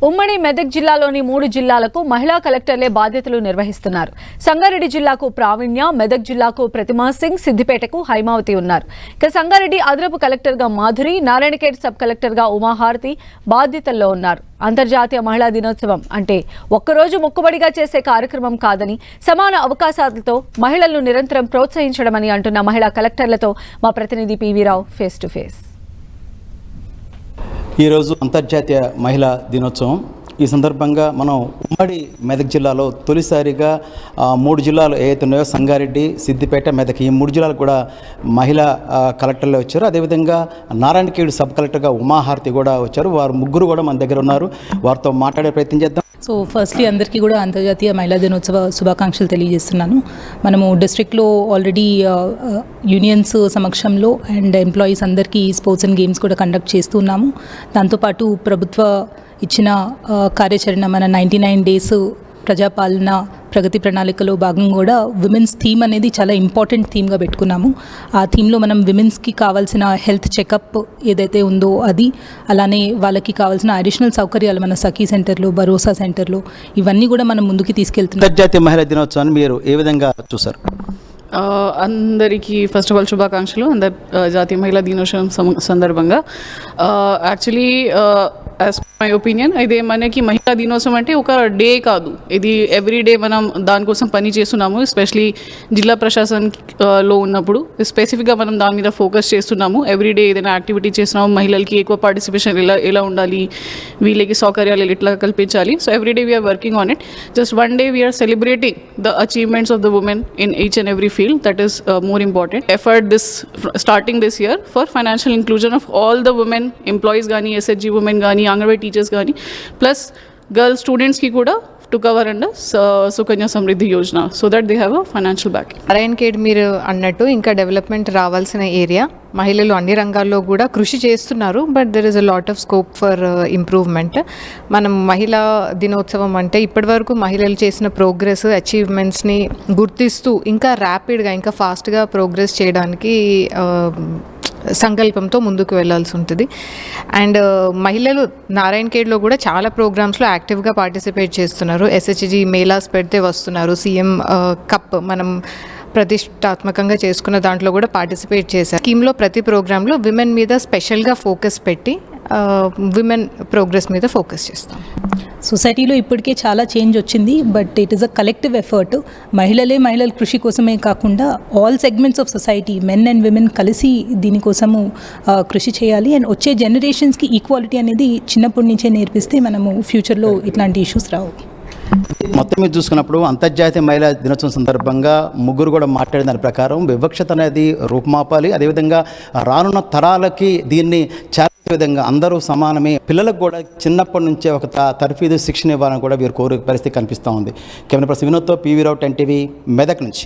ఉమ్మడి మెదక్ జిల్లాలోని 3 జిల్లాలకు మహిళా కలెక్టర్లే బాధ్యతలు నిర్వహిస్తున్నారు. సంగారెడ్డి జిల్లాకు ప్రావీణ్య, మెదక్ జిల్లాకు ప్రతిమా సింగ్, సిద్దిపేటకు హైమావతి ఉన్నారు. ఇక సంగారెడ్డి అదనపు కలెక్టర్గా మాధురి, నారాయణఖేడ్ సబ్ కలెక్టర్గా ఉమాహారతి బాధ్యతల్లో ఉన్నారు. అంతర్జాతీయ మహిళా దినోత్సవం అంటే ఒక్కరోజు మొక్కుబడిగా చేసే కార్యక్రమం కాదని, సమాన అవకాశాలతో మహిళలను నిరంతరం ప్రోత్సహించడమని అంటున్న మహిళా కలెక్టర్లతో మా ప్రతినిధి PV Rao face to face. ఈరోజు అంతర్జాతీయ మహిళా దినోత్సవం. ఈ సందర్భంగా మనం ఉమ్మడి మెదక్ జిల్లాలో తొలిసారిగా 3 జిల్లాలు ఏవైతే ఉన్నాయో సంగారెడ్డి, సిద్దిపేట, మెదక్ ఈ 3 జిల్లాలు కూడా మహిళా కలెక్టర్లు వచ్చారు. అదేవిధంగా నారాయణఖేడ్ సబ్ కలెక్టర్గా ఉమాహారతి కూడా వచ్చారు. వారు ముగ్గురు కూడా మన దగ్గర ఉన్నారు. వారితో మాట్లాడే ప్రయత్నం చేద్దాం. సో ఫస్ట్లీ అందరికీ కూడా అంతర్జాతీయ మహిళా దినోత్సవ శుభాకాంక్షలు తెలియజేస్తున్నాను. మనము డిస్ట్రిక్ట్లో ఆల్రెడీ యూనియన్స్ సమక్షంలో అండ్ ఎంప్లాయీస్ అందరికీ స్పోర్ట్స్ అండ్ గేమ్స్ కూడా కండక్ట్ చేస్తున్నాము. దాంతోపాటు ప్రభుత్వ ఇచ్చిన కార్యాచరణ మన 99 డేస్ ప్రజాపాలన ప్రగతి ప్రణాళికలో భాగంగా కూడా విమెన్స్ థీమ్ అనేది చాలా ఇంపార్టెంట్ థీమ్గా పెట్టుకున్నాము. ఆ థీమ్లో మనం విమెన్స్కి కావాల్సిన హెల్త్ చెకప్ ఏదైతే ఉందో అది, అలానే వాళ్ళకి కావాల్సిన అడిషనల్ సౌకర్యాలు మన సఖీ సెంటర్లో, భరోసా సెంటర్లో ఇవన్నీ కూడా మనం ముందుకు తీసుకెళ్తున్నాం. అంతర్జాతీయ మహిళా దినోత్సవాన్ని మీరు ఏ విధంగా చూసారు? అందరికీ ఫస్ట్ ఆఫ్ ఆల్ శుభాకాంక్షలు. జాతీయ మహిళా దినోత్సవం సందర్భంగా యాక్చువల్లీ యాజ్ మై ఒపీనియన్ అయితే మనకి మహిళా దినోత్సవం అంటే ఒక డే కాదు, ఇది ఎవ్రీ డే మనం దానికోసం పని చేస్తున్నాము. ఎస్పెషలీ జిల్లా ప్రశాసనలో ఉన్నప్పుడు స్పెసిఫిక్గా మనం దాని మీద ఫోకస్ చేస్తున్నాము. ఎవ్రీ డే ఏదైనా యాక్టివిటీ చేస్తున్నాము, మహిళలకి ఎక్కువ పార్టిసిపేషన్ ఎలా ఉండాలి, వీళ్ళకి సౌకర్యాలు ఎట్లా కల్పించాలి. So every day we are working on it. Just one day we are celebrating the achievements of the women in each and every field. That is more important. Effort starting this year for financial inclusion of all the women employees gaani, SHG women gaani, Anganwadi teachers gaani, plus girl students ki kuda to cover under Sukanya Samriddhi Yojana so that they have a financial backing. Narayankhed మీరు అన్నట్టు ఇంకా development రావాల్సిన area. మహిళలు అన్ని రంగాల్లో కూడా కృషి చేస్తున్నారు. But there is a lot of scope for improvement. మనం మహిళా దినోత్సవం అంటే ఇప్పటివరకు మహిళలు చేసిన ప్రోగ్రెస్, అచీవ్మెంట్స్ని గుర్తిస్తూ ఇంకా ర్యాపిడ్గా, ఇంకా ఫాస్ట్గా ప్రోగ్రెస్ చేయడానికి సంకల్పంతో ముందుకు వెళ్ళాల్సి ఉంటుంది. అండ్ మహిళలు నారాయణఖేడ్లో కూడా చాలా ప్రోగ్రామ్స్లో యాక్టివ్గా పార్టిసిపేట్ చేస్తున్నారు. SHG మేళాస్ పెడితే వస్తున్నారు. CM కప్ మనం ప్రతిష్టాత్మకంగా చేసుకున్న దాంట్లో కూడా పార్టిసిపేట్ చేశారు. స్కీమ్లో ప్రతి ప్రోగ్రాంలో విమెన్ మీద స్పెషల్గా ఫోకస్ పెట్టి విమెన్ ప్రోగ్రెస్ మీద ఫోకస్ చేస్తాం. సొసైటీలో ఇప్పటికే చాలా చేంజ్ వచ్చింది. But it is a collective effort. మహిళల కృషి కోసమే కాకుండా all segments of society, men and women కలిసి దీనికోసము కృషి చేయాలి. అండ్ వచ్చే జనరేషన్స్కి ఈక్వాలిటీ అనేది చిన్నప్పటి నుంచే నేర్పిస్తే మనము ఫ్యూచర్లో ఇట్లాంటి ఇష్యూస్ రావు. మొత్తం మీద చూసుకున్నప్పుడు అంతర్జాతీయ మహిళా దినోత్సవం సందర్భంగా ముగ్గురు కూడా మాట్లాడిన దాని ప్రకారం వివక్షత అనేది రూపుమాపాలి. అదేవిధంగా రానున్న తరాలకి దీన్ని విధంగా అందరూ సమానమే, పిల్లలకు కూడా చిన్నప్పటి నుంచే ఒక తర్ఫీదు శిక్షణ ఇవ్వాలని కూడా వీరు కోరే పరిస్థితి కనిపిస్తూ ఉంది. కెమెరా పర్సన్ వినోద్తో పివి రావు, 10 టీవీ, మెదక్ నుంచి.